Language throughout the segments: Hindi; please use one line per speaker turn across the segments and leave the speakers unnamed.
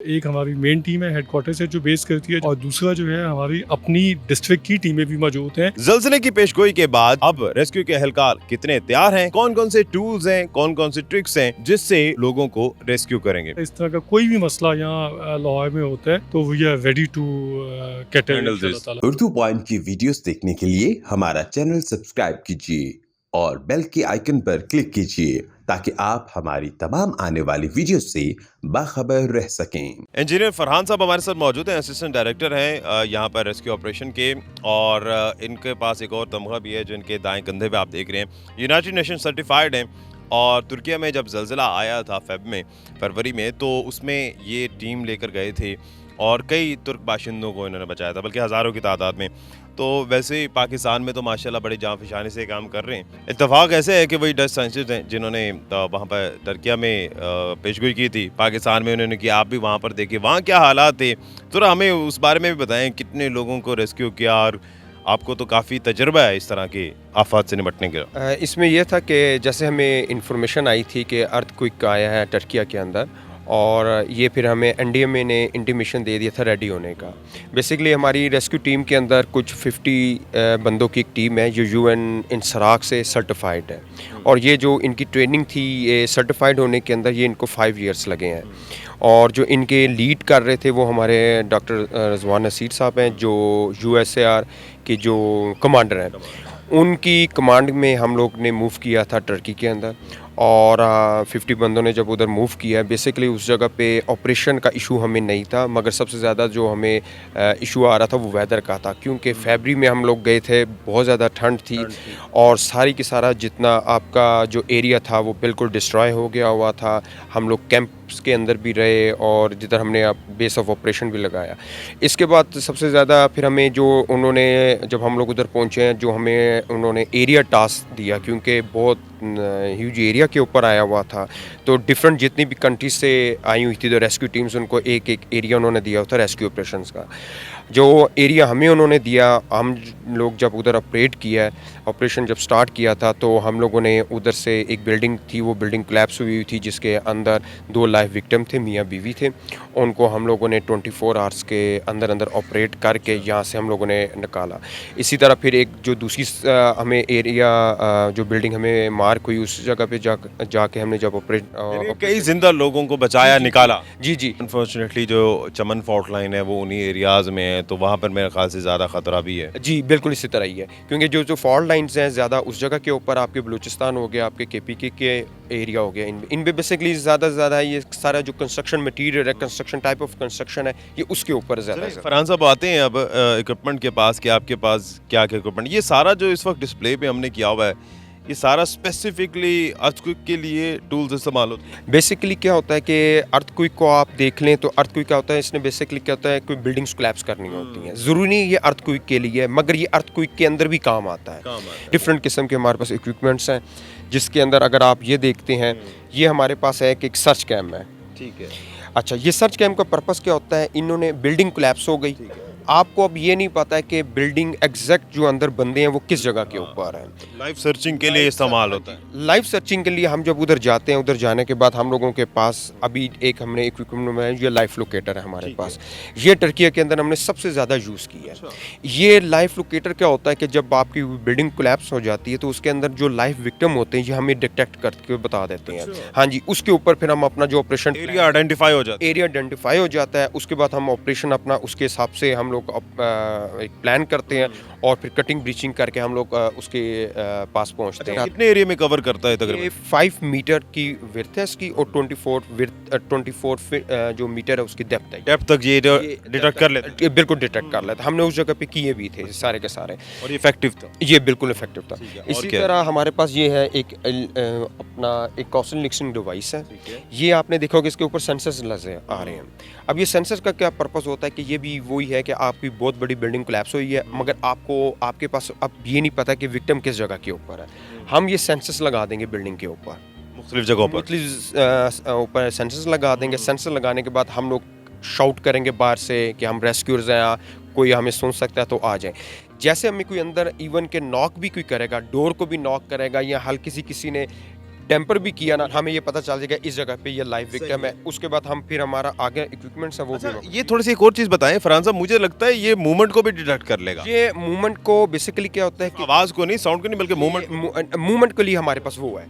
एक हमारी मेन टीम है हेडक्वार्टर से जो बेस करती है और दूसरा जो है हमारी अपनी डिस्ट्रिक्ट की टीमें भी मौजूद हैं।
ज़लज़ले की पेशगोई के बाद अब रेस्क्यू के एहलकार कितने तैयार हैं, कौन कौन से टूल्स हैं, कौन कौन से ट्रिक्स हैं जिससे लोगों को रेस्क्यू करेंगे।
इस तरह का कोई भी मसला यहाँ लाहौर में होता है तो we are ready to
Handle this.
Urdu point की वीडियोस देखने के लिए हमारा चैनल सब्सक्राइब कीजिए और बेल के आइकन पर क्लिक कीजिए ताकि आप हमारी तमाम आने वाली वीडियो से बाखबर रह सकें।
इंजीनियर फरहान साहब हमारे साथ मौजूद हैं, असिस्टेंट डायरेक्टर हैं यहाँ पर रेस्क्यू ऑपरेशन के, और इनके पास एक और तमगा भी है जो इनके दाएं कंधे पे आप देख रहे हैं। यूनाइटेड नेशन सर्टिफाइड हैं और तुर्किया में जब ज़लज़ला आया था फरवरी में, तो उसमें ये टीम लेकर गए थे और कई तुर्क बाशिंदों को इन्होंने बचाया था, बल्कि हज़ारों की तादाद में। तो वैसे ही पाकिस्तान में तो माशाल्लाह बड़े जाँफशानी से काम कर रहे हैं। इत्तेफाक ऐसे है कि वही डच साइंटिस्ट हैं जिन्होंने वहाँ पर तुर्किया में पेशगोई की थी, पाकिस्तान में उन्होंने की, आप भी वहाँ पर देखिए वहाँ क्या हालात थे। थोड़ा हमें उस बारे में भी बताएं, कितने लोगों को रेस्क्यू किया, और आपको तो काफ़ी तजर्बा है इस तरह के आफात से निपटने का।
इसमें यह था कि जैसे हमें इंफॉर्मेशन आई थी कि अर्थक्वेक आया है तुर्किया के अंदर, और ये फिर हमें एनडीएमए ने इंटीमेशन दे दिया था रेडी होने का। बेसिकली हमारी रेस्क्यू टीम के अंदर कुछ 50 बंदों की एक टीम है जो यूएन इंसराक से सर्टिफाइड है, और ये जो इनकी ट्रेनिंग थी, ये सर्टिफाइड होने के अंदर ये इनको 5 इयर्स लगे हैं। और जो इनके लीड कर रहे थे वो हमारे डॉक्टर रज़वान नसीर साहब हैं, जो यूएसएआर के जो कमांडर हैं। उनकी कमांड में हम लोग ने मूव किया था टर्की के अंदर, और 50 बंदों ने जब उधर मूव किया, बेसिकली उस जगह पे ऑपरेशन का इशू हमें नहीं था, मगर सबसे ज़्यादा जो हमें इशू आ रहा था वो वेदर का था, क्योंकि फरवरी में हम लोग गए थे, बहुत ज़्यादा ठंड थी और सारी की सारा जितना आपका जो एरिया था वो बिल्कुल डिस्ट्रॉय हो गया हुआ था। हम लोग कैंप्स के अंदर भी रहे और जिधर हमने बेस ऑफ ऑपरेशन भी लगाया। इसके बाद सबसे ज़्यादा फिर हमें जो उन्होंने, जब हम लोग उधर पहुँचे हैं, जो हमें उन्होंने एरिया टास्क दिया, क्योंकि बहुत ह्यूज एरिया के ऊपर आया हुआ था, तो डिफरेंट जितनी भी कंट्रीज से आई हुई थी तो रेस्क्यू टीम्स, उनको एक एक एरिया उन्होंने दिया होता रेस्क्यू ऑपरेशंस का। जो एरिया हमें उन्होंने दिया, हम लोग जब उधर ऑपरेट किया, ऑपरेशन जब स्टार्ट किया था, तो हम लोगों ने उधर से एक बिल्डिंग थी, वो बिल्डिंग कोलैप्स हुई थी जिसके अंदर 2 लाइव विक्टिम थे, मियाँ बीवी थे। उनको हम लोगों ने 24 आवर्स के अंदर अंदर ऑपरेट करके यहाँ से हम लोगों ने निकाला। इसी तरह फिर एक जो दूसरी हमें एरिया, जो बिल्डिंग हमें मार्क हुई, उस जगह पे जाके हमने जब
कई जिंदा लोगों को बचाया, निकाला।
जी।
अनफॉर्चुनेटली जो चमन फॉल्ट लाइन है वो उन्हीं एरियाज़ में है, तो वहाँ पर मेरे ख्याल से ज़्यादा ख़तरा भी है।
जी बिल्कुल इसी तरह ही है, क्योंकि जो फॉल्ट लाइंस हैं ज़्यादा उस जगह के ऊपर, आपके बलूचिस्तान हो गया, आपके केपीके के एरिया हो गया, इन पे बेसिकली ज़्यादा से ज़्यादा ये सारा जो कंस्ट्रक्शन मटीरियल है, कंस्ट्रक्शन टाइप ऑफ कंस्ट्रक्शन है, ये उसके ऊपर ज़्यादा।
फरहान साहब आते हैं अब इक्विपमेंट के पास कि आपके पास क्या क्या इक्विपमेंट, ये सारा जो इस वक्त डिस्प्ले पे हमने किया हुआ है, ये सारा स्पेसिफिकली अर्थक्वेक के लिए टूल्स इस्तेमाल होते हैं।
बेसिकली क्या होता है कि अर्थक्वेक को आप देख लें तो अर्थक्वेक क्या होता है, इसने बेसिकली क्या होता है, कोई बिल्डिंग्स कोलैप्स करनी होती हैं, ज़रूरी नहीं ये अर्थक्वेक के लिए है, मगर ये अर्थक्वेक के अंदर भी काम आता है। डिफरेंट किस्म के हमारे पास इक्विपमेंट्स हैं, जिसके अंदर अगर आप ये देखते हैं, ये हमारे पास है कि एक सर्च कैम है।
ठीक है।
अच्छा, ये सर्च कैम का पर्पस क्या होता है, इन्होंने बिल्डिंग कोलैप्स हो गई, आपको अब ये नहीं पता है कि बिल्डिंग एग्जैक्ट जो अंदर बंदे हैं वो किस जगह के ऊपर हैं।
लाइव सर्चिंग के लिए इस्तेमाल होता है।
लाइव सर्चिंग के लिए हम जब उधर जाते हैं, उधर जाने के बाद हम लोगों के पास अभी एक हमने इक्विपमेंट में, ये लाइव लोकेटर है हमारे पास, ये टर्किया के अंदर हमने सबसे ज़्यादा यूज़ किया है। ये लाइव लोकेटर क्या होता है कि जब आपकी बिल्डिंग कोलैप्स हो जाती है तो उसके अंदर जो लाइव विक्टिम होते हैं ये हमें डिटेक्ट करके बता देते हैं। हाँ जी, उसके ऊपर फिर हम अपना जो ऑपरेशन
एरिया आइडेंटिफाई हो
जाता है, उसके बाद हम ऑपरेशन अपना उसके हिसाब से हम लोग एक प्लान करते हैं, और फिर कटिंग ब्रीचिंग करके हम लोग उसके पास पहुंचते हैं।
कितने एरिया में कवर करता है तकरीबन?
5 मीटर की विड्थ है इसकी, और 24 जो मीटर है उसकी डेप्थ
तक ये डिटेक्ट कर लेते हैं।
बिल्कुल डिटेक्ट कर लेता। हमने उस जगह पे किए भी थे सारे के सारे,
और ये इफेक्टिव था।
ये बिल्कुल इफेक्टिव था। इसी तरह हमारे पास ये है एक अपना एक कॉस्टल लिक्सिंग डिवाइस है, ये आपने देखा होगा, इसके ऊपर सेंसर्स लगे आ रहे हैं। अब ये सेंसर का क्या पर्पस होता है कि ये भी वही है कि आपकी बहुत बड़ी बिल्डिंग कोलैप्स हुई है, मगर आपके पास अब ये नहीं पता कि विक्टिम किस जगह के ऊपर है। हम ये सेंसर्स लगा देंगे बिल्डिंग के ऊपर,
मुख्तलिफ जगहों पर
ऊपर सेंसर्स लगा देंगे। सेंसर लगाने के बाद हम लोग शाउट करेंगे बाहर से कि हम रेस्क्यूअर्स हैं, कोई हमें सुन सकता है तो आ जाए। जैसे हमें कोई अंदर इवन के नॉक भी कोई करेगा, डोर को भी नॉक करेगा, या हल्की सी किसी ने टेम्पर भी किया ना, हमें ये पता चल जाएगा इस जगह पे ये लाइव विक्टिम है। उसके बाद हम फिर हमारा आगे इक्विपमेंट्स है वो
अच्छा,
भी
ये थोड़ी सी एक और चीज़ बताएं फरहान साहब, मुझे लगता है ये मूवमेंट को भी डिटेक्ट कर लेगा।
ये मूवमेंट को बेसिकली क्या होता है कि
आवाज़ को नहीं, साउंड को नहीं, बल्कि मूवमेंट।
मूवमेंट के लिए हमारे पास वो है,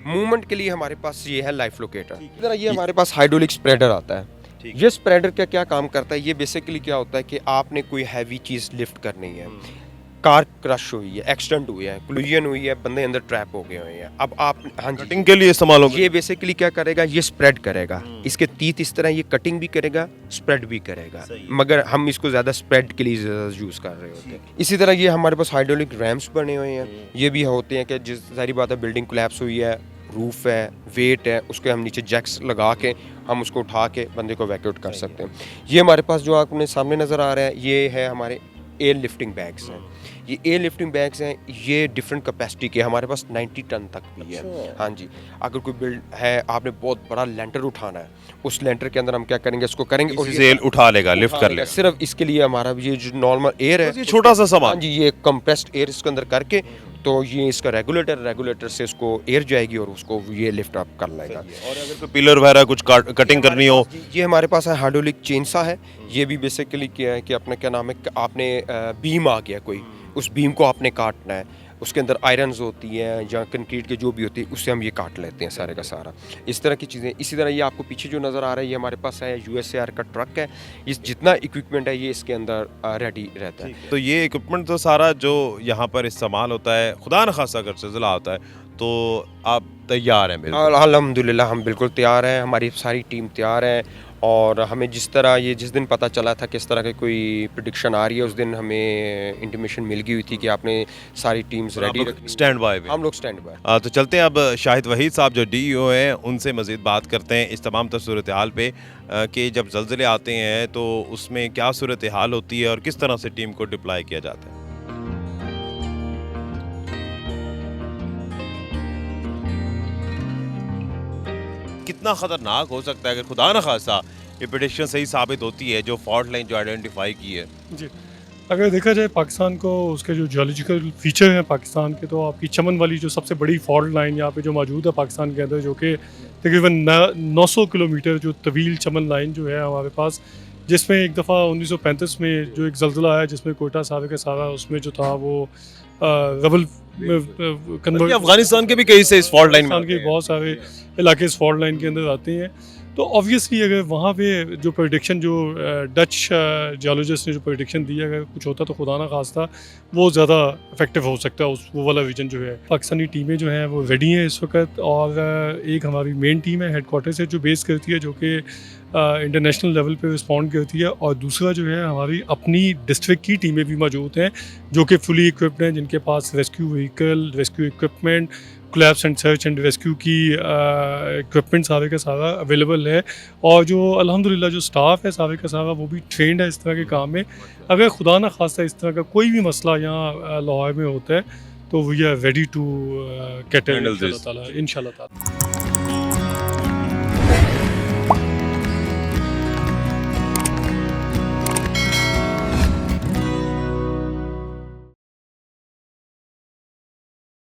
मूवमेंट के लिए हमारे पास ये है लाइफ लोकेटर। इस तरह ये हमारे पास हाइड्रोलिक स्प्रेडर आता है। ये स्प्रेडर का क्या काम करता है, ये बेसिकली क्या होता है कि आपने कोई हैवी चीज़ लिफ्ट करनी है, कार क्रश हुई है, एक्सीडेंट हुई है, कोलिजन हुई है, बंदे अंदर ट्रैप हो गए हुए हैं, अब आप हाँ जी
कटिंग के लिए इस्तेमाल होगा।
ये बेसिकली क्या करेगा, ये स्प्रेड करेगा, इसके तीत इस तरह ये कटिंग भी करेगा, स्प्रेड भी करेगा, मगर हम इसको ज़्यादा स्प्रेड के लिए यूज़ कर रहे होते हैं। इसी तरह ये हमारे पास हाइड्रोलिक रैम्प्स बने हुए हैं, ये भी होते हैं कि जिस सारी बात है बिल्डिंग कोलैप्स हुई है, रूफ है, वेट है, उसके हम नीचे जैक्स लगा के हम उसको उठा के बंदे को वैक्यूट कर सकते हैं। ये हमारे पास जो आपने सामने नज़र आ रहा है, ये है हमारे एयर लिफ्टिंग बैग्स हैं। ये एयर लिफ्टिंग बैग्स हैं, ये डिफरेंट कैपेसिटी के, हमारे पास 90 टन तक भी है। हाँ जी, अगर कोई बिल्ड है, आपने बहुत बड़ा लेंटर उठाना है, उस लेंटर के अंदर हम क्या करेंगे, इसको करेंगे और
इसे उठा लेगा, लिफ्ट कर लेगा।
सिर्फ इसके लिए हमारा ये जो नॉर्मल एयर है,
ये छोटा सा सामान।
हाँ जी, ये कंप्रेस्ड एयर इसके अंदर करके, तो ये इसका रेगुलेटर से उसको एयर जाएगी और उसको ये लिफ्ट अप कर लेगा।
और अगर कोई पिलर वगैरह कुछ कटिंग करनी हो,
ये हमारे पास है हाइड्रोलिक चेनसा है। ये भी बेसिकली क्या है कि अपना क्या नाम है कि आपने बीम आ गया कोई, उस बीम को आपने काटना है, उसके अंदर आयरन्स होती है या कंक्रीट के जो भी होती है, उससे हम ये काट लेते हैं सारे का सारा, इस तरह की चीज़ें। इसी तरह ये आपको पीछे जो नज़र आ रहा है, ये हमारे पास है USAR का ट्रक है। ये जितना इक्विपमेंट है ये इसके अंदर रेडी रहता है।
तो ये इक्विपमेंट तो सारा जो यहाँ पर इस्तेमाल होता है, खुदा न खासा अगर ज़िला होता है, तो आप तैयार हैं बिल्कुल?
अल्हम्दुलिल्लाह हम बिल्कुल तैयार हैं, हमारी सारी टीम तैयार है। और हमें जिस तरह ये जिस दिन पता चला था किस तरह की कोई प्रेडिक्शन आ रही है, उस दिन हमें इंटीमेशन मिल गई हुई थी कि आपने सारी टीम्स रेडी रखनी।
स्टैंड बाय पे।
हम लोग स्टैंड बाय।
तो चलते हैं अब शाहिद वहीद साहब जो DEO हैं उनसे मज़ीद बात करते हैं इस तमाम तर सूरत हाल पे, कि जब ज़लज़ले आते हैं तो उसमें क्या सूरत हाल होती है और किस तरह से टीम को डिप्लॉय किया जाता है। कितना ख़तरनाक हो सकता है अगर खुदा न खासा ये प्रेडिक्शन सही साबित होती है, जो फॉल्ट लाइन जो आइडेंटिफाई की है?
जी, अगर देखा जाए पाकिस्तान को, उसके जो जियोलॉजिकल फीचर हैं पाकिस्तान के, तो आपकी चमन वाली जो सबसे बड़ी फॉल्ट लाइन यहाँ पे जो मौजूद है पाकिस्तान के अंदर, जो कि तकरीबन 900 किलोमीटर जो तवील चमन लाइन जो है हमारे पास, जिसमें एक दफ़ा 1935 में जो एक ज़लज़ला है जिसमें कोयटा सारे का सारा उसमें जो था वो रबल कन्वर्ट,
अफगानिस्तान के भी कई से इस फॉल्ट लाइन में
के बहुत सारे इलाके इस फॉल्ट लाइन के अंदर आते हैं। तो ऑब्वियसली अगर वहाँ पे जो प्रेडिक्शन जो डच जियोलॉजिस्ट ने जो प्रेडिक्शन दी, अगर कुछ होता तो खुदा ना खास्ता वो ज़्यादा इफेक्टिव हो सकता है, उस वो वाला रीजन जो है। पाकिस्तानी टीमें जो हैं वो रेडी हैं इस वक्त, और एक हमारी मेन टीम है हेडक्वार्टर से जो बेस करती है, जो कि इंटरनेशनल लेवल पे रिस्पॉन्ड करती है, और दूसरा जो है हमारी अपनी डिस्ट्रिक्ट की टीमें भी मौजूद हैं जो कि फुली इक्विप्ड हैं, जिनके पास rescue vehicle, rescue equipment, collapse and search and rescue की इक्विपमेंट सारे का सारा अवेलेबल है। और जो अल्हम्दुलिल्लाह जो स्टाफ है सारे का सारा वो भी ट्रेंड है इस तरह के काम में। अगर खुदा ना खास्ता इस तरह का कोई भी मसला यहाँ लाहौर में होता है तो we are ready to get it इंशाल्लाह ताला।